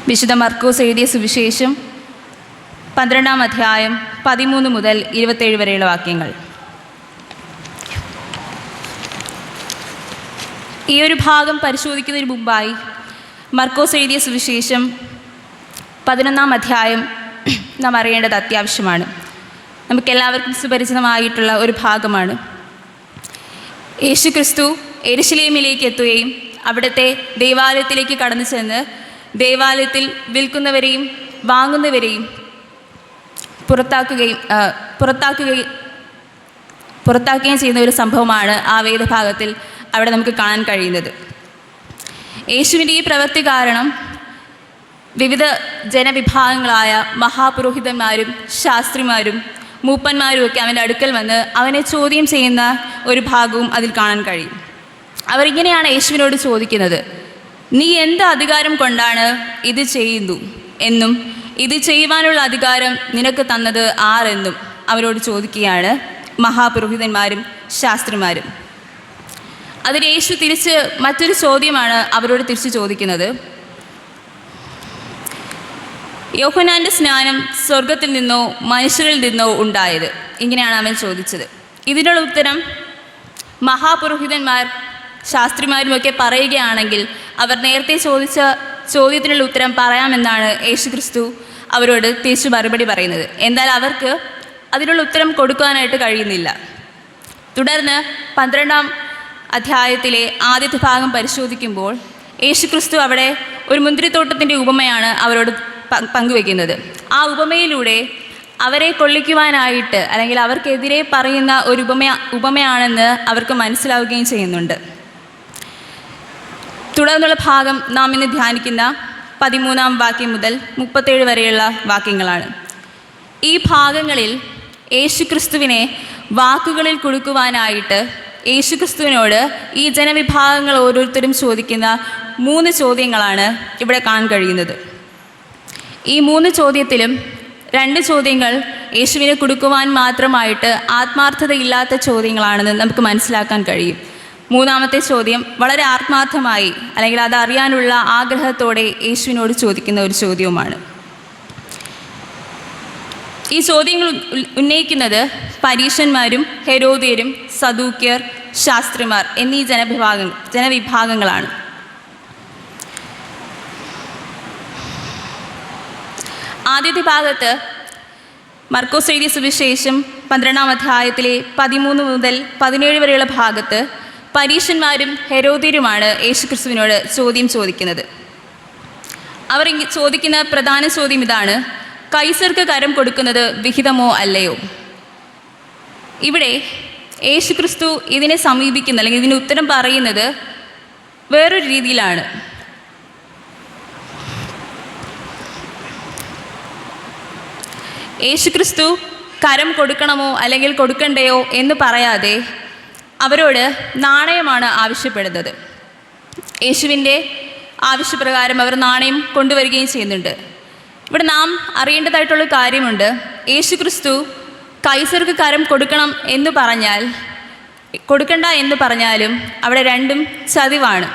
വിശുദ്ധ മർക്കോസ് എഴുതിയ സുവിശേഷം 12-ാം അധ്യായം 13 മുതൽ 27 വരെയുള്ള വാക്യങ്ങൾ. ഈ ഒരു ഭാഗം പരിശോധിക്കുന്നതിന് മുമ്പായി മർക്കോസ് എഴുതിയ സുവിശേഷം 11-ാം അധ്യായം നാം അറിയേണ്ടത് അത്യാവശ്യമാണ്. നമുക്കെല്ലാവർക്കും സുപരിചിതമായിട്ടുള്ള ഒരു ഭാഗമാണ്. യേശു ക്രിസ്തു യെരുശലേമിലേക്ക് എത്തുകയും അവിടുത്തെ ദേവാലയത്തിലേക്ക് കടന്നു ചെന്ന് ദേവാലയത്തിൽ വിൽക്കുന്നവരെയും വാങ്ങുന്നവരെയും പുറത്താക്കുകയും ചെയ്യുന്ന ഒരു സംഭവമാണ് ആ വേദഭാഗത്തിൽ അവിടെ നമുക്ക് കാണാൻ കഴിയുന്നത്. യേശുവിൻ്റെ ഈ പ്രവൃത്തി കാരണം വിവിധ ജനവിഭാഗങ്ങളായ മഹാപുരോഹിതന്മാരും ശാസ്ത്രിമാരും മൂപ്പന്മാരും ഒക്കെ അവൻ്റെ അടുക്കൽ വന്ന് അവനെ ചോദ്യം ചെയ്യുന്ന ഒരു ഭാഗവും അതിൽ കാണാൻ കഴിയും. അവരിങ്ങനെയാണ് യേശുവിനോട് ചോദിക്കുന്നത്: നീ എന്ത് അധികാരം കൊണ്ടാണ് ഇത് ചെയ്യുന്നു എന്നും ഇത് ചെയ്യുവാനുള്ള അധികാരം നിനക്ക് തന്നത് ആരെന്നും അവരോട് ചോദിക്കുകയാണ് മഹാപുരോഹിതന്മാരും ശാസ്ത്രിമാരും. അതിന് യേശു തിരിച്ച് മറ്റൊരു ചോദ്യമാണ് അവരോട് തിരിച്ച് ചോദിക്കുന്നത്. യോഹന്നാൻ്റെ സ്നാനം സ്വർഗത്തിൽ നിന്നോ മനുഷ്യരിൽ നിന്നോ ഉണ്ടായത്? ഇങ്ങനെയാണ് അവൻ ചോദിച്ചത്. ഇതിനുള്ള ഉത്തരം മഹാപുരോഹിതന്മാർ ശാസ്ത്രിമാരുമൊക്കെ പറയുകയാണെങ്കിൽ അവർ നേരത്തെ ചോദിച്ച ചോദ്യത്തിനുള്ള ഉത്തരം പറയാമെന്നാണ് യേശു ക്രിസ്തു അവരോട് തിരിച്ചു മറുപടി പറയുന്നത്. എന്നാൽ അവർക്ക് അതിനുള്ള ഉത്തരം കൊടുക്കാനായിട്ട് കഴിയുന്നില്ല. തുടർന്ന് 12-ാം അധ്യായത്തിലെ ആദ്യത്തെ ഭാഗം പരിശോധിക്കുമ്പോൾ യേശു ക്രിസ്തു അവിടെ ഒരു മുന്തിരിത്തോട്ടത്തിൻ്റെ ഉപമയാണ് അവരോട് പങ്കുവയ്ക്കുന്നത്. ആ ഉപമയിലൂടെ അവരെ കൊള്ളിക്കുവാനായിട്ട് അല്ലെങ്കിൽ അവർക്കെതിരെ പറയുന്ന ഒരു ഉപമയാണെന്ന് അവർക്ക് മനസ്സിലാവുകയും ചെയ്യുന്നുണ്ട്. തുടർന്നുള്ള ഭാഗം നാം ഇന്ന് ധ്യാനിക്കുന്ന 13-ാം വാക്യം മുതൽ 37 വരെയുള്ള വാക്യങ്ങളാണ്. ഈ ഭാഗങ്ങളിൽ യേശുക്രിസ്തുവിനെ വാക്കുകളിൽ കൊടുക്കുവാനായിട്ട് യേശുക്രിസ്തുവിനോട് ഈ ജനവിഭാഗങ്ങൾ ഓരോരുത്തരും ചോദിക്കുന്ന 3 ചോദ്യങ്ങളാണ് ഇവിടെ കാണാൻ കഴിയുന്നത്. ഈ 3 ചോദ്യത്തിലും 2 ചോദ്യങ്ങൾ യേശുവിനെ കൊടുക്കുവാൻ മാത്രമായിട്ട് ആത്മാർത്ഥതയില്ലാത്ത ചോദ്യങ്ങളാണെന്ന് നമുക്ക് മനസ്സിലാക്കാൻ കഴിയും. 3-ാമത്തെ ചോദ്യം വളരെ ആത്മാർത്ഥമായി അല്ലെങ്കിൽ അതറിയാനുള്ള ആഗ്രഹത്തോടെ യേശുവിനോട് ചോദിക്കുന്ന ഒരു ചോദ്യവുമാണ്. ഈ ചോദ്യങ്ങൾ ഉന്നയിക്കുന്നത് പരീശന്മാരും ഹെരോദ്യരും സദൂക്യർ ശാസ്ത്രിമാർ എന്നീ ജനവിഭാഗങ്ങളാണ്. ആദ്യത്തെ ഭാഗത്ത് മർക്കോസ് എഴുതിയ സുവിശേഷം 12-ാം അധ്യായത്തിലെ 13 മുതൽ 17 വരെയുള്ള ഭാഗത്ത് പരീശന്മാരും ഹെരോദ്യരുമാണ് യേശുക്രിസ്തുവിനോട് ചോദ്യം ചോദിക്കുന്നത്. അവർ ചോദിക്കുന്ന പ്രധാന ചോദ്യം ഇതാണ്: കൈസർക്ക് കരം കൊടുക്കുന്നത് വിഹിതമോ അല്ലയോ? ഇവിടെ യേശുക്രിസ്തു ഇതിനെ സമീപിക്കുന്ന അല്ലെങ്കിൽ ഇതിന് ഉത്തരം പറയുന്നത് വേറൊരു രീതിയിലാണ്. യേശുക്രിസ്തു കരം കൊടുക്കണമോ അല്ലെങ്കിൽ കൊടുക്കണ്ടയോ എന്ന് പറയാതെ അവരോട് നാണയമാണ് ആവശ്യപ്പെടുന്നത്. യേശുവിൻ്റെ ആവശ്യപ്രകാരം അവർ നാണയം കൊണ്ടുവരികയും ചെയ്യുന്നുണ്ട്. ഇവിടെ നാം അറിയേണ്ടതായിട്ടുള്ള കാര്യമുണ്ട്. യേശുക്രിസ്തു കൈസർക്ക് കരം കൊടുക്കണം എന്ന് പറഞ്ഞാൽ കൊടുക്കണ്ട എന്ന് പറഞ്ഞാലും അവിടെ രണ്ടും ചതിവാണ്.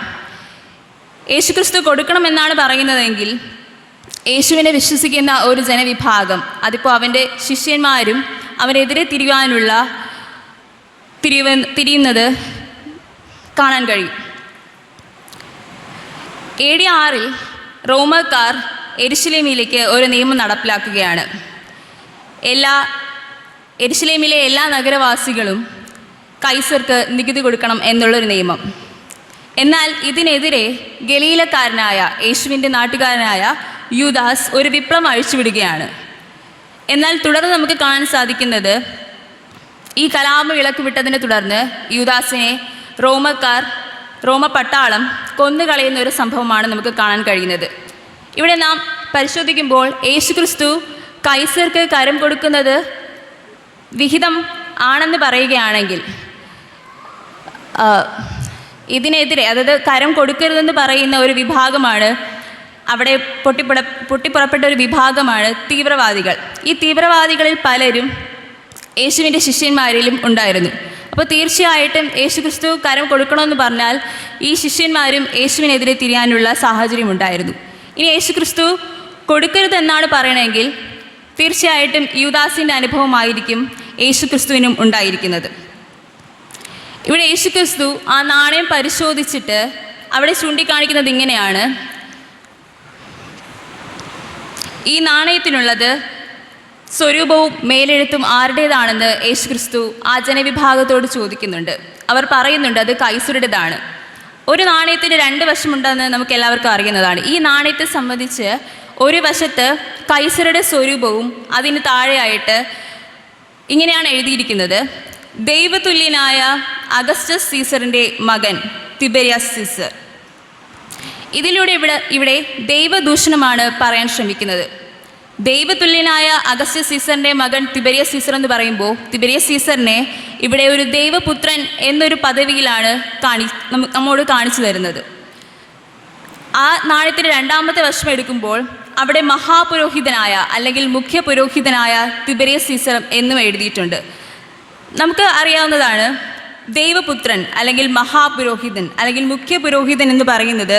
യേശുക്രിസ്തു കൊടുക്കണമെന്നാണ് പറയുന്നതെങ്കിൽ യേശുവിനെ വിശ്വസിക്കുന്ന ഒരു ജനവിഭാഗം, അതിപ്പോൾ അവൻ്റെ ശിഷ്യന്മാരും അവനെതിരെ തിരിയുന്നത് കാണാൻ കഴിയും. AD 6 റോമക്കാർ യെരുശലേമിലേക്ക് ഒരു നിയമം നടപ്പിലാക്കുകയാണ്. യെരുശലേമിലെ എല്ലാ നഗരവാസികളും കൈസർക്ക് നികുതി കൊടുക്കണം എന്നുള്ളൊരു നിയമം. എന്നാൽ ഇതിനെതിരെ ഗലീലക്കാരനായ യേശുവിൻ്റെ നാട്ടുകാരനായ യൂദാസ് ഒരു വിപ്ലവം അഴിച്ചുവിടുകയാണ്. എന്നാൽ തുടർന്ന് നമുക്ക് കാണാൻ സാധിക്കുന്നത് ഈ കലാപം ഇളക്കിവിട്ടതിനെ തുടർന്ന് യൂദാസിനെ റോമ പട്ടാളം കൊന്നുകളയുന്ന ഒരു സംഭവമാണ് നമുക്ക് കാണാൻ കഴിയുന്നത്. ഇവിടെ നാം പരിശോധിക്കുമ്പോൾ യേശുക്രിസ്തു കൈസർക്ക് കരം കൊടുക്കുന്നത് വിഹിതം ആണെന്ന് പറയുകയാണെങ്കിൽ ഇതിനെതിരെ, അതായത് കരം കൊടുക്കരുതെന്ന് പറയുന്ന ഒരു വിഭാഗമാണ് അവിടെ പൊട്ടിപ്പുറപ്പെട്ട ഒരു വിഭാഗമാണ് തീവ്രവാദികൾ. ഈ തീവ്രവാദികളിൽ പലരും യേശുവിൻ്റെ ശിഷ്യന്മാരിലും ഉണ്ടായിരുന്നു. അപ്പോൾ തീർച്ചയായിട്ടും യേശുക്രിസ്തു കരം കൊടുക്കണമെന്ന് പറഞ്ഞാൽ ഈ ശിഷ്യന്മാരും യേശുവിനെതിരെ തിരിയാനുള്ള സാഹചര്യം ഉണ്ടായിരുന്നു. ഇനി യേശുക്രിസ്തു കൊടുക്കരുതെന്നാണ് പറയണമെങ്കിൽ തീർച്ചയായിട്ടും യൂദാസിൻ്റെ അനുഭവമായിരിക്കും യേശുക്രിസ്തുവിനും ഉണ്ടായിരിക്കുന്നത്. ഇവിടെ യേശുക്രിസ്തു ആ നാണയം പരിശോധിച്ചിട്ട് അവിടെ ചൂണ്ടിക്കാണിക്കുന്നത് ഇങ്ങനെയാണ്: ഈ നാണയത്തിനുള്ളത് സ്വരൂപവും മേലെഴുത്തും ആരുടേതാണെന്ന് യേശുക്രിസ്തു ആ ജനവിഭാഗത്തോട് ചോദിക്കുന്നുണ്ട്. അവർ പറയുന്നുണ്ട് അത് കൈസരുടേതാണ്. ഒരു നാണയത്തിന് രണ്ട് വശമുണ്ടെന്ന് നമുക്ക് എല്ലാവർക്കും അറിയുന്നതാണ്. ഈ നാണയത്തെ സംബന്ധിച്ച് ഒരു വശത്ത് കൈസരുടെ സ്വരൂപവും അതിന് താഴെയായിട്ട് ഇങ്ങനെയാണ് എഴുതിയിരിക്കുന്നത്: ദൈവതുല്യനായ അഗസ്റ്റസ് സീസറിൻ്റെ മകൻ തിബെരിയസ് സീസർ. ഇതിലൂടെ ഇവിടെ ദൈവദൂഷണമാണ് പറയാൻ ശ്രമിക്കുന്നത്. ദൈവതുല്യനായ അഗസ്റ്റസ് സീസറിൻ്റെ മകൻ തിബെരിയസ് സീസർ എന്ന് പറയുമ്പോൾ തിബെരിയസ് സീസറിനെ ഇവിടെ ഒരു ദൈവപുത്രൻ എന്നൊരു പദവിയിലാണ് നമ്മോട് കാണിച്ചു തരുന്നത്. ആ നാണയത്തിൻ്റെ രണ്ടാമത്തെ വശം എടുക്കുമ്പോൾ അവിടെ മഹാപുരോഹിതനായ അല്ലെങ്കിൽ മുഖ്യ പുരോഹിതനായ തിബെരിയസ് സീസർ എന്നും എഴുതിയിട്ടുണ്ട്. നമുക്ക് അറിയാവുന്നതാണ്, ദൈവപുത്രൻ അല്ലെങ്കിൽ മഹാപുരോഹിതൻ അല്ലെങ്കിൽ മുഖ്യ പുരോഹിതൻ എന്ന് പറയുന്നത്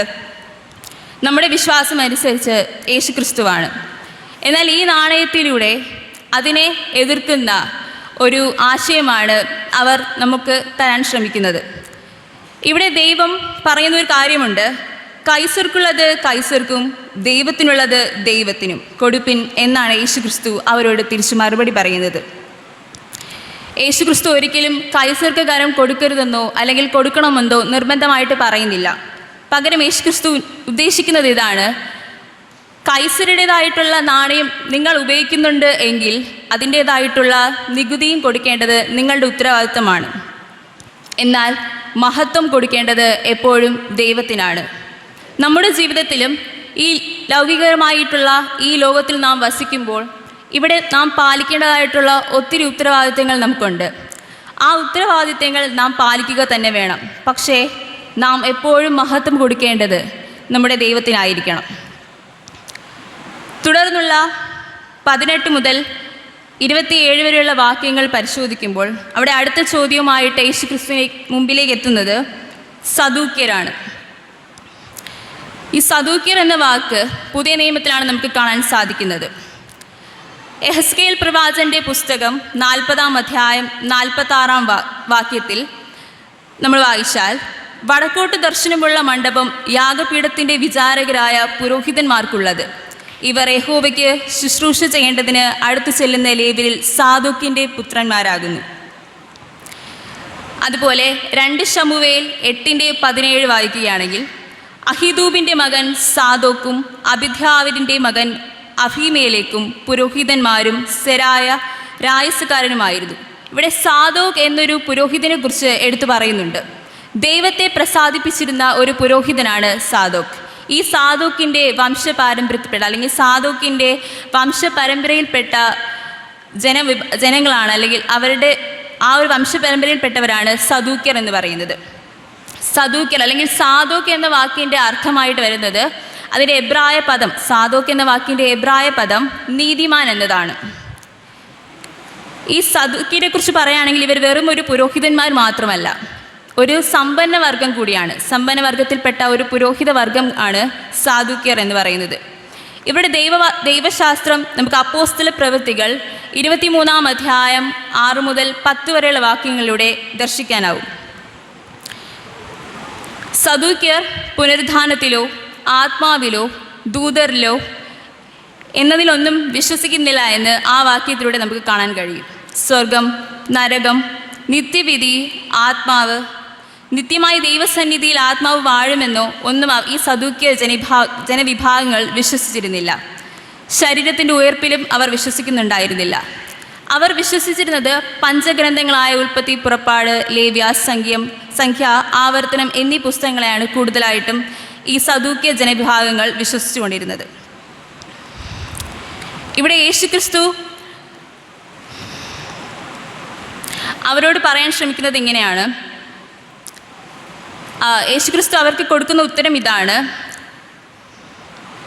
നമ്മുടെ വിശ്വാസം അനുസരിച്ച് യേശുക്രിസ്തുവാണ്. എന്നാൽ ഈ നാണയത്തിലൂടെ അതിനെ എതിർക്കുന്ന ഒരു ആശയമാണ് അവർ നമുക്ക് തരാൻ ശ്രമിക്കുന്നത്. ഇവിടെ ദൈവം പറയുന്നൊരു കാര്യമുണ്ട്: കൈസർക്കുള്ളത് കൈസർക്കും ദൈവത്തിനുള്ളത് ദൈവത്തിനും കൊടുപ്പിൻ എന്നാണ് യേശുക്രിസ്തു അവരോട് തിരിച്ചു മറുപടി പറയുന്നത്. യേശുക്രിസ്തു ഒരിക്കലും കൈസർക്ക് കരം കൊടുക്കരുതെന്നോ അല്ലെങ്കിൽ കൊടുക്കണമെന്നോ നിർബന്ധമായിട്ട് പറയുന്നില്ല. പകരം യേശുക്രിസ്തു ഉദ്ദേശിക്കുന്നത് ഇതാണ്: കൈസരുടേതായിട്ടുള്ള നാണയം നിങ്ങൾ ഉപയോഗിക്കുന്നുണ്ട് എങ്കിൽ അതിൻ്റേതായിട്ടുള്ള നികുതിയും കൊടുക്കേണ്ടത് നിങ്ങളുടെ ഉത്തരവാദിത്തമാണ്. എന്നാൽ മഹത്വം കൊടുക്കേണ്ടത് എപ്പോഴും ദൈവത്തിനാണ്. നമ്മുടെ ജീവിതത്തിലും ഈ ലൗകികമായിട്ടുള്ള ഈ ലോകത്തിൽ നാം വസിക്കുമ്പോൾ ഇവിടെ നാം പാലിക്കേണ്ടതായിട്ടുള്ള ഒത്തിരി ഉത്തരവാദിത്തങ്ങൾ നമുക്കുണ്ട്. ആ ഉത്തരവാദിത്തങ്ങൾ നാം പാലിക്കുക തന്നെ വേണം. പക്ഷേ നാം എപ്പോഴും മഹത്വം കൊടുക്കേണ്ടത് നമ്മുടെ ദൈവത്തിനായിരിക്കണം. തുടർന്നുള്ള 18 മുതൽ 27 വരെയുള്ള വാക്യങ്ങൾ പരിശോധിക്കുമ്പോൾ അവിടെ അടുത്ത ചോദ്യവുമായിട്ട് യേശുക്രിസ്തുവിനെ മുമ്പിലേക്ക് എത്തുന്നത് സദൂക്യരാണ്. ഈ സദൂക്യർ എന്ന വാക്ക് പുതിയ നിയമത്തിലാണ് നമുക്ക് കാണാൻ സാധിക്കുന്നത്. യെഹെസ്കേൽ പ്രവാചകന്റെ പുസ്തകം 40-ാം അധ്യായം 46-ാം വാക്യത്തിൽ നമ്മൾ വായിച്ചാൽ, വടക്കോട്ട് ദർശനമുള്ള മണ്ഡപം യാഗപീഠത്തിൻ്റെ വിചാരകരായ പുരോഹിതന്മാർക്കുള്ളത്. ഇവർ യഹോവയ്ക്ക് ശുശ്രൂഷ ചെയ്യേണ്ടതിന് അടുത്തു ചെല്ലുന്ന ലേവ്യരിൽ സാദോക്കിൻ്റെ പുത്രന്മാരാകുന്നു. അതുപോലെ 2 ശമൂവേൽ 8:17 വായിക്കുകയാണെങ്കിൽ, അഹിദൂബിൻ്റെ മകൻ സാദോക്കും അബിദ്യാവിൻ്റെ മകൻ അഫീമേലേക്കും പുരോഹിതന്മാരും സെരായ രായസുകാരനുമായിരുന്നു. ഇവിടെ സാദോക്ക് എന്നൊരു പുരോഹിതനെ കുറിച്ച് എടുത്തു പറയുന്നുണ്ട്. ദൈവത്തെ പ്രസാദിപ്പിച്ചിരുന്ന ഒരു പുരോഹിതനാണ് സാദോക്ക്. ഈ സാദോക്കിൻ്റെ വംശപാരമ്പര്യത്തിൽപ്പെട്ട അല്ലെങ്കിൽ സാദോക്കിൻ്റെ വംശപരമ്പരയിൽപ്പെട്ട ജനങ്ങളാണ് അല്ലെങ്കിൽ അവരുടെ ആ ഒരു വംശപരമ്പരയിൽപ്പെട്ടവരാണ് സദൂക്യർ എന്ന് പറയുന്നത്. സദൂക്യർ അല്ലെങ്കിൽ സാദോക്ക് എന്ന വാക്കിൻ്റെ അർത്ഥമായിട്ട് വരുന്നത്, അതിൻ്റെ എബ്രായ പദം, സാദോക്ക് എന്ന വാക്കിൻ്റെ എബ്രായ പദം നീതിമാൻ എന്നതാണ്. ഈ സദൂക്യരെ കുറിച്ച് പറയുകയാണെങ്കിൽ ഇവർ വെറും ഒരു പുരോഹിതന്മാർ മാത്രമല്ല, ഒരു സമ്പന്ന വർഗം കൂടിയാണ്. സമ്പന്ന വർഗത്തിൽപ്പെട്ട ഒരു പുരോഹിത വർഗം ആണ് സാദൂക്യർ എന്ന് പറയുന്നത്. ഇവിടെ ദൈവശാസ്ത്രം നമുക്ക് അപ്പോസ്തല പ്രവൃത്തികൾ 23-ാം അധ്യായം 6 മുതൽ 10 വരെയുള്ള വാക്യങ്ങളിലൂടെ ദർശിക്കാനാവും. സദൂക്യർ പുനരുദ്ധാനത്തിലോ ആത്മാവിലോ ദൂതരിലോ എന്നതിലൊന്നും വിശ്വസിക്കുന്നില്ല എന്ന് ആ വാക്യത്തിലൂടെ നമുക്ക് കാണാൻ കഴിയും. സ്വർഗം, നരകം, നിത്യവിധി, ആത്മാവ്, നിത്യമായി ദൈവസന്നിധിയിൽ ആത്മാവ് വാഴുമെന്നോ ഒന്നും ഈ സദൂക്യ ജനവിഭാഗങ്ങൾ വിശ്വസിച്ചിരുന്നില്ല. ശരീരത്തിൻ്റെ ഉയർപ്പിലും അവർ വിശ്വസിക്കുന്നുണ്ടായിരുന്നില്ല. അവർ വിശ്വസിച്ചിരുന്നത് പഞ്ചഗ്രന്ഥങ്ങളായ ഉൽപ്പത്തി, പുറപ്പാട്, ലേവ്യ, സംഖ്യ, ആവർത്തനം എന്നീ പുസ്തകങ്ങളെയാണ് കൂടുതലായിട്ടും ഈ സദൂക്യ ജനവിഭാഗങ്ങൾ വിശ്വസിച്ചുകൊണ്ടിരുന്നത്. ഇവിടെ യേശുക്രിസ്തു അവരോട് പറയാൻ ശ്രമിക്കുന്നത് ഇങ്ങനെയാണ്. യേശുക്രിസ്തു അവർക്ക് കൊടുക്കുന്ന ഉത്തരം ഇതാണ്: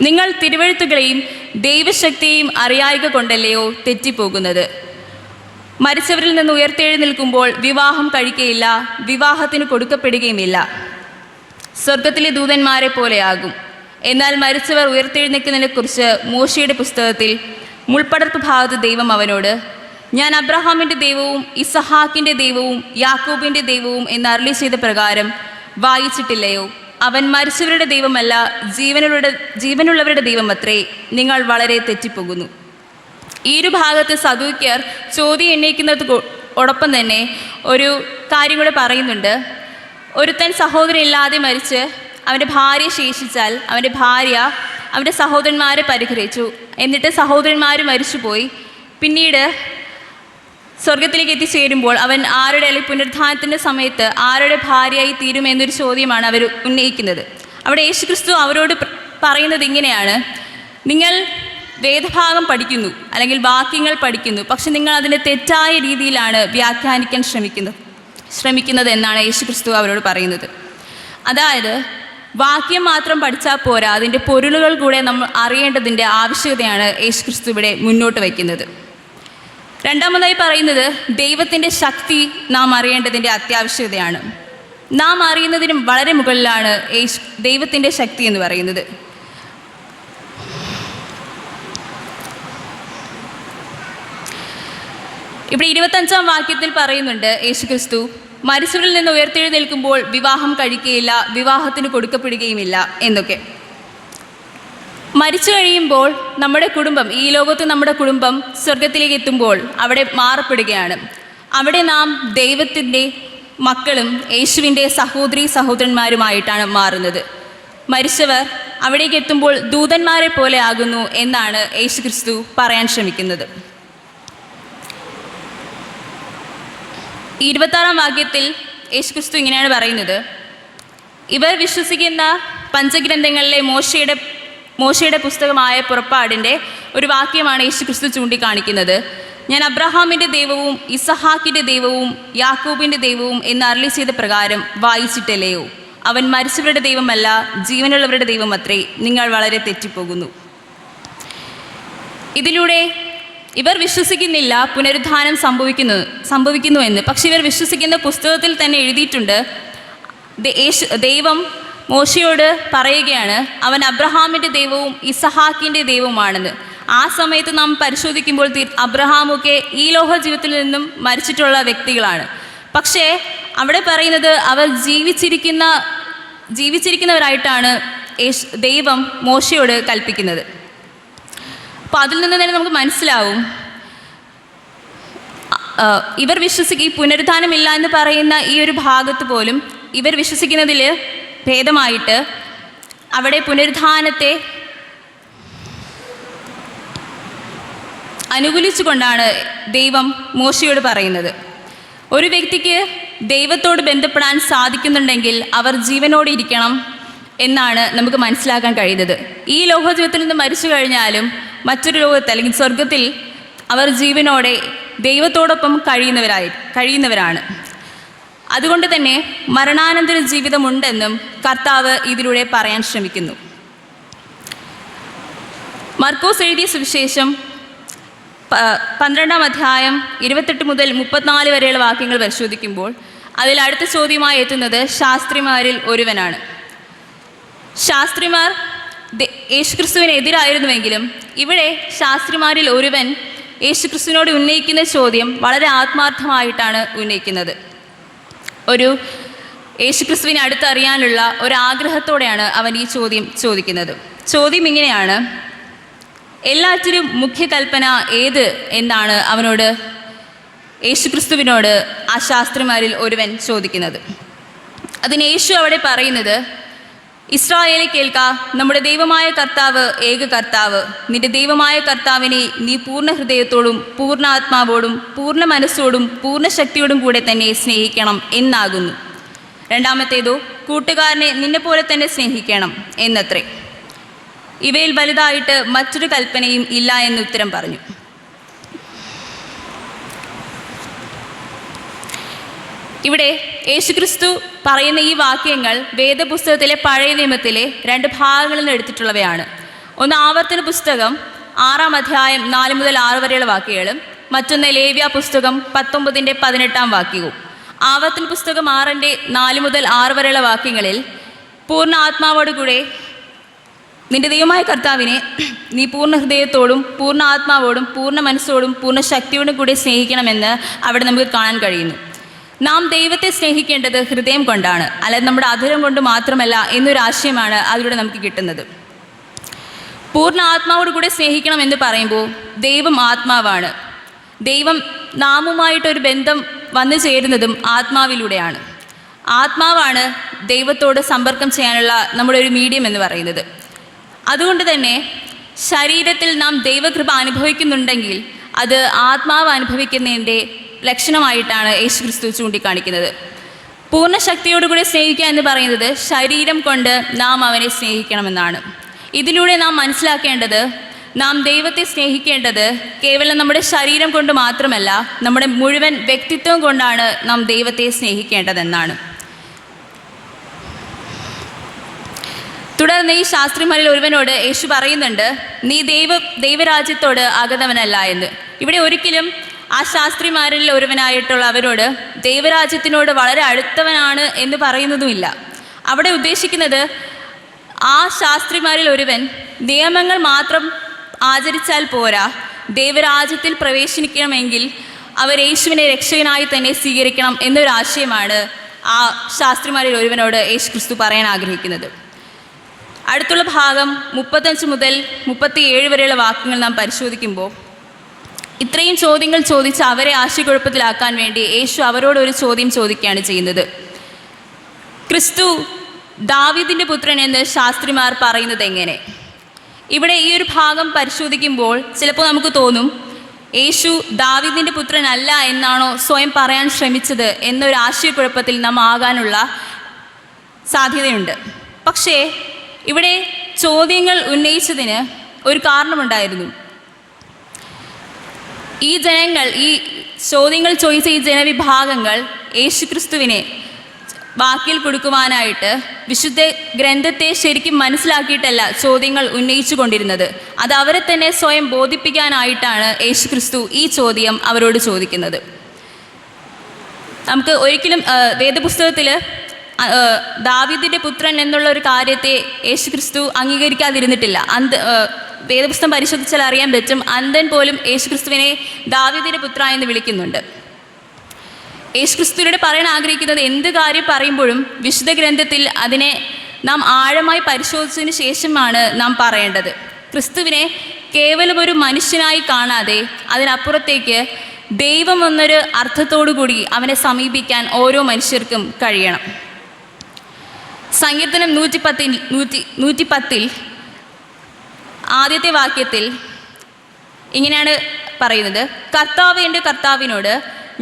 നിങ്ങൾ തിരുവെഴുത്തുകളെയും ദൈവശക്തിയെയും അറിയായ്ക കൊണ്ടല്ലയോ തെറ്റിപ്പോകുന്നത്. മരിച്ചവരിൽ നിന്ന് ഉയർത്തെഴുന്നേൽക്കുമ്പോൾ വിവാഹം കഴിക്കുകയില്ല, വിവാഹത്തിന് കൊടുക്കപ്പെടുകയുമില്ല. സ്വർഗത്തിലെ ദൂതന്മാരെ പോലെയാകും. എന്നാൽ മരിച്ചവർ ഉയർത്തെഴുന്നേൽക്കുന്നതിനെക്കുറിച്ച് മോശയുടെ പുസ്തകത്തിൽ മുൾപ്പടർപ്പ് ഭാഗത്ത് ദൈവം അവനോട്, ഞാൻ അബ്രഹാമിൻ്റെ ദൈവവും ഇസഹാക്കിൻ്റെ ദൈവവും യാക്കോബിൻ്റെ ദൈവവും എന്ന് അരുളി ചെയ്ത പ്രകാരം വായിച്ചിട്ടില്ലയോ? അവൻ മരിച്ചവരുടെ ദൈവമല്ല, ജീവനുള്ളവരുടെ ദൈവമത്രേ. നിങ്ങൾ വളരെ തെറ്റിപ്പോകുന്നു. ഈ ഒരു ഭാഗത്ത് സദൂക്യർ ചോദ്യം ഉന്നയിക്കുന്നതോടൊപ്പം തന്നെ ഒരു കാര്യം കൂടെ പറയുന്നുണ്ട്. ഒരുത്തൻ സഹോദരൻ ഇല്ലാതെ മരിച്ച് അവൻ്റെ ഭാര്യ ശേഷിച്ചാൽ അവൻ്റെ ഭാര്യ അവൻ്റെ സഹോദരന്മാരെ പരിഗ്രഹിച്ചു, എന്നിട്ട് സഹോദരന്മാർ മരിച്ചുപോയി, പിന്നീട് സ്വർഗത്തിലേക്ക് എത്തിച്ചേരുമ്പോൾ അവൻ ആരുടെ, അല്ലെങ്കിൽ പുനരുത്ഥാനത്തിൻ്റെ സമയത്ത് ആരുടെ ഭാര്യയായി തീരുമെന്നൊരു ചോദ്യമാണ് അവർ ഉന്നയിക്കുന്നത്. അവിടെ യേശുക്രിസ്തു അവരോട് പറയുന്നത് ഇങ്ങനെയാണ്: നിങ്ങൾ വേദഭാഗം പഠിക്കുന്നു, അല്ലെങ്കിൽ വാക്യങ്ങൾ പഠിക്കുന്നു, പക്ഷെ നിങ്ങൾ അതിൻ്റെ തെറ്റായ രീതിയിലാണ് വ്യാഖ്യാനിക്കാൻ ശ്രമിക്കുന്നത് എന്നാണ് യേശുക്രിസ്തു അവരോട് പറയുന്നത്. അതായത് വാക്യം മാത്രം പഠിച്ചാൽ പോരാ, അതിൻ്റെ പൊരുളുകൾ കൂടെ നമ്മൾ അറിയേണ്ടതിൻ്റെ ആവശ്യകതയാണ് യേശുക്രിസ്തു ഇവിടെ മുന്നോട്ട് വയ്ക്കുന്നത്. രണ്ടാമതായി പറയുന്നത് ദൈവത്തിൻ്റെ ശക്തി നാം അറിയേണ്ടതിൻ്റെ അത്യാവശ്യകതയാണ്. നാം അറിയുന്നതിനും വളരെ മുകളിലാണ് ദൈവത്തിൻ്റെ ശക്തി എന്ന് പറയുന്നത്. ഇവിടെ 25-ാം വാക്യത്തിൽ പറയുന്നുണ്ട് യേശുക്രിസ്തു മരിച്ചവരിൽ നിന്ന് ഉയർത്തെഴുന്നേൽക്കുമ്പോൾ വിവാഹം കഴിക്കുകയില്ല, വിവാഹത്തിന് കൊടുക്കപ്പെടുകയുമില്ല എന്നൊക്കെ. മരിച്ചു കഴിയുമ്പോൾ നമ്മുടെ കുടുംബം, ഈ ലോകത്ത് നമ്മുടെ കുടുംബം സ്വർഗത്തിലേക്ക് എത്തുമ്പോൾ അവിടെ മാറപ്പെടുകയാണ്. അവിടെ നാം ദൈവത്തിൻ്റെ മക്കളും യേശുവിൻ്റെ സഹോദരന്മാരുമായിട്ടാണ് മാറുന്നത്. മരിച്ചവർ അവിടേക്ക് എത്തുമ്പോൾ ദൂതന്മാരെ പോലെ ആകുന്നു എന്നാണ് യേശുക്രിസ്തു പറയാൻ ശ്രമിക്കുന്നത്. 26-ാം വാക്യത്തിൽ യേശുക്രിസ്തു ഇങ്ങനെയാണ് പറയുന്നത്: ഇവർ വിശ്വസിക്കുന്ന പഞ്ചഗ്രന്ഥങ്ങളിലെ മോശയുടെ പുസ്തകമായ പുറപ്പാടിൻ്റെ ഒരു വാക്യമാണ് യേശുക്രിസ്തു ചൂണ്ടിക്കാണിക്കുന്നത്. ഞാൻ അബ്രഹാമിൻ്റെ ദൈവവും ഇസഹാക്കിൻ്റെ ദൈവവും യാക്കോബിൻ്റെ ദൈവവും എന്ന് അരുളി ചെയ്ത പ്രകാരം വായിച്ചിട്ടില്ലയോ? അവൻ മരിച്ചവരുടെ ദൈവമല്ല, ജീവനുള്ളവരുടെ ദൈവമത്രേ. നിങ്ങൾ വളരെ തെറ്റിപ്പോകുന്നു. ഇതിലൂടെ ഇവർ വിശ്വസിക്കുന്നില്ല പുനരുത്ഥാനം സംഭവിക്കുന്നു എന്ന്. പക്ഷെ ഇവർ വിശ്വസിക്കുന്ന പുസ്തകത്തിൽ തന്നെ എഴുതിയിട്ടുണ്ട്. ദൈവം മോശയോട് പറയുകയാണ് അവൻ അബ്രഹാമിൻ്റെ ദൈവവും ഇസഹാക്കിൻ്റെ ദൈവവുമാണെന്ന്. ആ സമയത്ത് നാം പരിശോധിക്കുമ്പോൾ അബ്രഹാമൊക്കെ ഈ ലോക ജീവിതത്തിൽ നിന്നും മരിച്ചിട്ടുള്ള വ്യക്തികളാണ്. പക്ഷേ അവിടെ പറയുന്നത് അവർ ജീവിച്ചിരിക്കുന്നവരായിട്ടാണ് ദൈവം മോശയോട് കൽപ്പിക്കുന്നത്. അപ്പോൾ അതിൽ നിന്ന് തന്നെ നമുക്ക് മനസ്സിലാവും ഇവർ ഈ പുനരുത്ഥാനമില്ല എന്ന് പറയുന്ന ഈ ഒരു ഭാഗത്ത് പോലും ഇവർ വിശ്വസിക്കുന്നതിൽ ഭേദമായിട്ട് അവിടെ പുനരുത്ഥാനത്തെ അനുകൂലിച്ചുകൊണ്ടാണ് ദൈവം മോശയോട് പറയുന്നത്. ഒരു വ്യക്തിക്ക് ദൈവത്തോട് ബന്ധപ്പെടാൻ സാധിക്കുന്നുണ്ടെങ്കിൽ അവർ ജീവനോടെ ഇരിക്കണം എന്നാണ് നമുക്ക് മനസ്സിലാക്കാൻ കഴിയുന്നത്. ഈ ലോകജീവിതത്തിൽ നിന്ന് മരിച്ചു കഴിഞ്ഞാലും മറ്റൊരു ലോകത്ത്, അല്ലെങ്കിൽ സ്വർഗത്തിൽ അവർ ജീവനോടെ ദൈവത്തോടൊപ്പം കഴിയുന്നവരാണ്. അതുകൊണ്ട് തന്നെ മരണാനന്തര ജീവിതമുണ്ടെന്നും കർത്താവ് ഇതിലൂടെ പറയാൻ ശ്രമിക്കുന്നു. മർക്കോസ് എഴുതിയ സുവിശേഷം 12-ാം അധ്യായം 28 മുതൽ 34 വരെയുള്ള വാക്യങ്ങൾ പരിശോധിക്കുമ്പോൾ അതിൽ അടുത്ത ചോദ്യമായി എത്തുന്നത് ശാസ്ത്രിമാരിൽ ഒരുവനാണ്. ശാസ്ത്രിമാർ യേശുക്രിസ്തുവിന് എതിരായിരുന്നുവെങ്കിലും ഇവിടെ ശാസ്ത്രിമാരിൽ ഒരുവൻ യേശുക്രിസ്തുവിനോട് ഉന്നയിക്കുന്ന ചോദ്യം വളരെ ആത്മാർത്ഥമായിട്ടാണ് ഉന്നയിക്കുന്നത്. ഒരു യേശുക്രിസ്തുവിനെ അടുത്തറിയാനുള്ള ഒരാഗ്രഹത്തോടെയാണ് അവൻ ഈ ചോദ്യം ചോദിക്കുന്നത്. ചോദ്യം ഇങ്ങനെയാണ്: എല്ലാറ്റിനും മുഖ്യകൽപ്പന ഏത് എന്നാണ് യേശുക്രിസ്തുവിനോട് ആ ശാസ്ത്രിമാരിൽ ഒരുവൻ ചോദിക്കുന്നത്. അതിന് യേശു അവിടെ പറയുന്നത്, ഇസ്രായേലെ കേൾക്ക, നമ്മുടെ ദൈവമായ കർത്താവ് ഏക കർത്താവ്. നിന്റെ ദൈവമായ കർത്താവിനെ നീ പൂർണ്ണ ഹൃദയത്തോടും പൂർണ്ണ ആത്മാവോടും പൂർണ്ണ മനസ്സോടും പൂർണ്ണ ശക്തിയോടും കൂടെ തന്നെ സ്നേഹിക്കണം എന്നാകുന്നു. രണ്ടാമത്തേതോ കൂട്ടുകാരനെ നിന്നെപ്പോലെ തന്നെ സ്നേഹിക്കണം എന്നത്രേ. ഇവയിൽ വലുതായിട്ട് മറ്റൊരു കൽപ്പനയും ഇല്ല എന്ന് ഉത്തരം പറഞ്ഞു. ഇവിടെ യേശുക്രിസ്തു പറയുന്ന ഈ വാക്യങ്ങൾ വേദപുസ്തകത്തിലെ പഴയ നിയമത്തിലെ 2 ഭാഗങ്ങളിൽ നിന്ന് എടുത്തിട്ടുള്ളവയാണ്. ഒന്ന് ആവർത്തന പുസ്തകം 6-ാം അധ്യായം 4 മുതൽ 6 വരെയുള്ള വാക്യങ്ങളും, മറ്റൊന്ന് ലേവ്യ പുസ്തകം 19-ന്റെ 18-ാം വാക്യവും. ആവർത്തന പുസ്തകം 6-ന്റെ 4 മുതൽ 6 വരെയുള്ള വാക്യങ്ങളിൽ പൂർണ്ണ ആത്മാവോടുകൂടെ നിന്റെ ദൈവമായ കർത്താവിനെ നീ പൂർണ്ണ ഹൃദയത്തോടും പൂർണ്ണ ആത്മാവോടും പൂർണ്ണ മനസ്സോടും പൂർണ്ണ ശക്തിയോടും കൂടി സ്നേഹിക്കണമെന്ന് അവിടെ നമുക്ക് കാണാൻ കഴിയുന്നു. നാം ദൈവത്തെ സ്നേഹിക്കേണ്ടത് ഹൃദയം കൊണ്ടാണ്, അല്ലാതെ നമ്മുടെ അധരം കൊണ്ട് മാത്രമല്ല എന്നൊരു ആശയമാണ് അതിലൂടെ നമുക്ക് കിട്ടുന്നത്. പൂർണ്ണ ആത്മാവോട് കൂടെ സ്നേഹിക്കണം എന്ന് പറയുമ്പോൾ ദൈവം ആത്മാവാണ്. ദൈവം നാമുമായിട്ടൊരു ബന്ധം വന്നു ചേരുന്നതും ആത്മാവിലൂടെയാണ്. ആത്മാവാണ് ദൈവത്തോട് സമ്പർക്കം ചെയ്യാനുള്ള നമ്മുടെ ഒരു മീഡിയം എന്ന് പറയുന്നത്. അതുകൊണ്ട് തന്നെ ശരീരത്തിൽ നാം ദൈവകൃപ അനുഭവിക്കുന്നുണ്ടെങ്കിൽ അത് ആത്മാവ് അനുഭവിക്കുന്നതിൻ്റെ ലക്ഷണമായിട്ടാണ് യേശുക്രിസ്തു ചൂണ്ടിക്കാണിക്കുന്നത്. പൂർണ്ണ ശക്തിയോടുകൂടി സ്നേഹിക്കുക എന്ന് പറയുന്നത് ശരീരം കൊണ്ട് നാം അവനെ സ്നേഹിക്കണമെന്നാണ്. ഇതിലൂടെ നാം മനസ്സിലാക്കേണ്ടത്, നാം ദൈവത്തെ സ്നേഹിക്കേണ്ടത് കേവലം നമ്മുടെ ശരീരം കൊണ്ട് മാത്രമല്ല, നമ്മുടെ മുഴുവൻ വ്യക്തിത്വം കൊണ്ടാണ് നാം ദൈവത്തെ സ്നേഹിക്കേണ്ടതെന്നാണ്. തുടർന്ന് ഈ ശാസ്ത്രിമാരിൽ ഒരുവനോട് യേശു പറയുന്നുണ്ട്, നീ ദൈവരാജ്യത്തോട് ആഗതവനല്ല എന്ന്. ഇവിടെ ഒരിക്കലും ആ ശാസ്ത്രിമാരിൽ ഒരുവനായിട്ടുള്ള അവരോട് ദൈവരാജ്യത്തിനോട് വളരെ അടുത്തവനാണ് എന്ന് പറയുന്നതുമില്ല. അവിടെ ഉദ്ദേശിക്കുന്നത് ആ ശാസ്ത്രിമാരിൽ ഒരുവൻ നിയമങ്ങൾ മാത്രം ആചരിച്ചാൽ പോരാ, ദൈവരാജ്യത്തിൽ പ്രവേശിക്കണമെങ്കിൽ അവർ യേശുവിനെ രക്ഷകനായി തന്നെ സ്വീകരിക്കണം എന്നൊരാശയമാണ് ആ ശാസ്ത്രിമാരിൽ ഒരുവനോട് യേശു ക്രിസ്തു പറയാൻ ആഗ്രഹിക്കുന്നത്. അടുത്തുള്ള ഭാഗം 35 മുതൽ 37 വരെയുള്ള വാക്യങ്ങൾ നാം പരിശോധിക്കുമ്പോൾ ഇത്രയും ചോദ്യങ്ങൾ ചോദിച്ച് അവരെ ആശയക്കുഴപ്പത്തിലാക്കാൻ വേണ്ടി യേശു അവരോട് ഒരു ചോദ്യം ചോദിക്കുകയാണ് ചെയ്യുന്നത്. ക്രിസ്തു ദാവീദിൻ്റെ പുത്രൻ എന്ന് ശാസ്ത്രിമാർ പറയുന്നത് എങ്ങനെ? ഇവിടെ ഈ ഒരു ഭാഗം പരിശോധിക്കുമ്പോൾ ചിലപ്പോൾ നമുക്ക് തോന്നും, യേശു ദാവീദിൻ്റെ പുത്രനല്ല എന്നാണോ സ്വയം പറയാൻ ശ്രമിച്ചത് എന്നൊരു ആശയക്കുഴപ്പത്തിൽ നാം ആകാനുള്ള സാധ്യതയുണ്ട്. പക്ഷേ ഇവിടെ ചോദ്യങ്ങൾ ഉന്നയിച്ചതിന് ഒരു കാരണമുണ്ടായിരുന്നു. ഈ ചോദ്യങ്ങൾ ചോദിച്ച ഈ ജനവിഭാഗങ്ങൾ യേശുക്രിസ്തുവിനെ വാക്കിൽ കൊടുക്കുവാനായിട്ട് വിശുദ്ധ ഗ്രന്ഥത്തെ ശരിക്കും മനസ്സിലാക്കിയിട്ടല്ല ചോദ്യങ്ങൾ ഉന്നയിച്ചു കൊണ്ടിരുന്നത്. അത് അവരെ തന്നെ സ്വയം ബോധിപ്പിക്കാനായിട്ടാണ് യേശുക്രിസ്തു ഈ ചോദ്യം അവരോട് ചോദിക്കുന്നത്. നമുക്ക് ഒരിക്കലും വേദപുസ്തകത്തിൽ ദാവീദിൻ്റെ പുത്രൻ എന്നുള്ള ഒരു കാര്യത്തെ യേശുക്രിസ്തു അംഗീകരിക്കാതിരുന്നിട്ടില്ല. വേദപുസ്തകം പരിശോധിച്ചാൽ അറിയാൻ പറ്റും, അന്ധൻ പോലും യേശുക്രിസ്തുവിനെ ദാവീദിൻ്റെ പുത്ര എന്ന് വിളിക്കുന്നുണ്ട്. യേശുക്രിസ്തുവിനോട് പറയാൻ ആഗ്രഹിക്കുന്നത് എന്ത് കാര്യം പറയുമ്പോഴും വിശുദ്ധ ഗ്രന്ഥത്തിൽ അതിനെ നാം ആഴമായി പരിശോധിച്ചതിന് ശേഷമാണ് നാം പറയേണ്ടത്. ക്രിസ്തുവിനെ കേവലം ഒരു മനുഷ്യനായി കാണാതെ അതിനപ്പുറത്തേക്ക് ദൈവം എന്നൊരു അർത്ഥത്തോടു കൂടി അവനെ സമീപിക്കാൻ ഓരോ മനുഷ്യർക്കും കഴിയണം. സങ്കീർത്തനം 110 ആദ്യത്തെ വാക്യത്തിൽ ഇങ്ങനെയാണ് പറയുന്നത്, കർത്താവ് എൻ്റെ കർത്താവിനോട്,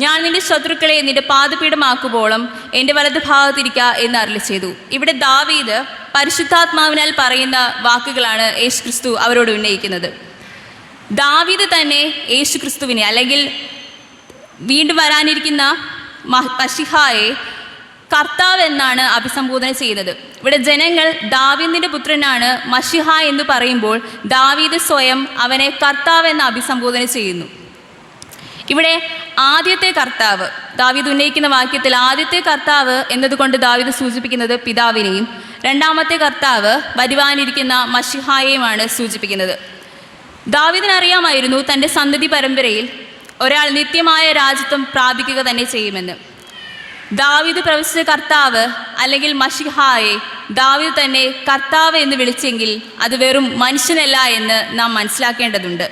ഞാൻ നിന്റെ ശത്രുക്കളെ നിന്റെ പാദപീഠമാക്കുമ്പോഴും എൻ്റെ വലതു ഭാഗത്തിരിക്കുക എന്ന് അരുളി ചെയ്തു. ഇവിടെ ദാവീദ് പരിശുദ്ധാത്മാവിനാൽ പറയുന്ന വാക്കുകളാണ് യേശുക്രിസ്തു അവരോട് ഉന്നയിക്കുന്നത്. ദാവീദ് തന്നെ യേശുക്രിസ്തുവിനെ അല്ലെങ്കിൽ വീണ്ടും വരാനിരിക്കുന്ന മശിഹായെ കർത്താവ് എന്നാണ് അഭിസംബോധന ചെയ്യുന്നത്. ഇവിടെ ജനങ്ങൾ ദാവീദിൻ്റെ പുത്രനാണ് മശിഹ എന്ന് പറയുമ്പോൾ ദാവീദ് സ്വയം അവനെ കർത്താവ് എന്ന് അഭിസംബോധന ചെയ്യുന്നു. ഇവിടെ ആദ്യത്തെ കർത്താവ്, ദാവീദ് ഉന്നയിക്കുന്ന വാക്യത്തിൽ ആദ്യത്തെ കർത്താവ് എന്നതുകൊണ്ട് ദാവീദ് സൂചിപ്പിക്കുന്നത് പിതാവിനെയും, രണ്ടാമത്തെ കർത്താവ് വരുവാനിരിക്കുന്ന മശിഹായെയുമാണ് സൂചിപ്പിക്കുന്നത്. ദാവീദിനറിയാമായിരുന്നു തൻ്റെ സന്തതി പരമ്പരയിൽ ഒരാൾ നിത്യമായ രാജ്യത്വം പ്രാപിക്കുക തന്നെ ചെയ്യുമെന്ന്. ദാവീദ് പ്രവചിച്ച കർത്താവ് അല്ലെങ്കിൽ മശിഹായെ ദാവീദ് തന്നെ കർത്താവ് എന്ന് വിളിച്ചെങ്കിൽ അത് വെറും മനുഷ്യനല്ല എന്ന് നാം മനസ്സിലാക്കേണ്ടതുണ്ട്.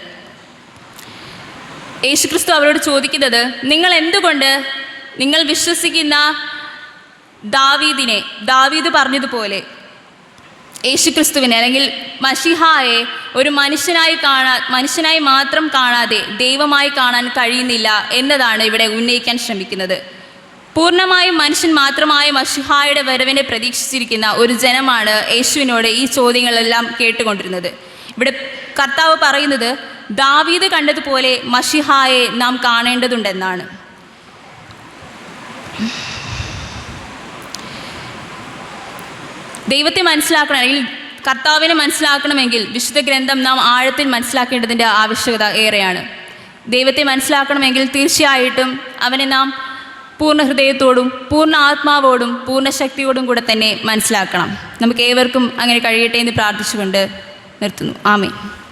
യേശുക്രിസ്തു അവരോട് ചോദിക്കുന്നത്, നിങ്ങൾ എന്തുകൊണ്ട് നിങ്ങൾ വിശ്വസിക്കുന്ന ദാവീദ് പറഞ്ഞതുപോലെ യേശുക്രിസ്തുവിനെ അല്ലെങ്കിൽ മശിഹായെ ഒരു മനുഷ്യനായി മാത്രം കാണാതെ ദൈവമായി കാണാൻ കഴിയുന്നില്ല എന്നതാണ് ഇവിടെ ഉന്നയിക്കാൻ ശ്രമിക്കുന്നത്. പൂർണ്ണമായും മനുഷ്യൻ മാത്രമായ മശിഹായുടെ വരവിനെ പ്രതീക്ഷിച്ചിരിക്കുന്ന ഒരു ജനമാണ് യേശുവിനോട് ഈ ചോദ്യങ്ങളെല്ലാം കേട്ടുകൊണ്ടിരുന്നത്. ഇവിടെ കർത്താവ് പറയുന്നത്, ദാവീദ് കണ്ടതുപോലെ മശിഹായെ നാം കാണേണ്ടതുണ്ടെന്നാണ്. ദൈവത്തെ മനസ്സിലാക്കണം അല്ലെങ്കിൽ കർത്താവിനെ മനസ്സിലാക്കണമെങ്കിൽ വിശുദ്ധ ഗ്രന്ഥം നാം ആഴത്തിൽ മനസ്സിലാക്കേണ്ടതിൻ്റെ ആവശ്യകത ഏറെയാണ്. ദൈവത്തെ മനസ്സിലാക്കണമെങ്കിൽ തീർച്ചയായിട്ടും അവനെ നാം പൂർണ്ണ ഹൃദയത്തോടും പൂർണ്ണ ആത്മാവോടും പൂർണ്ണ ശക്തിയോടും കൂടെ തന്നെ മനസ്സിലാക്കണം. നമുക്ക് ഏവർക്കും അങ്ങനെ കഴിയട്ടെ എന്ന് പ്രാർത്ഥിച്ചുകൊണ്ട് നിർത്തുന്നു. ആമേൻ.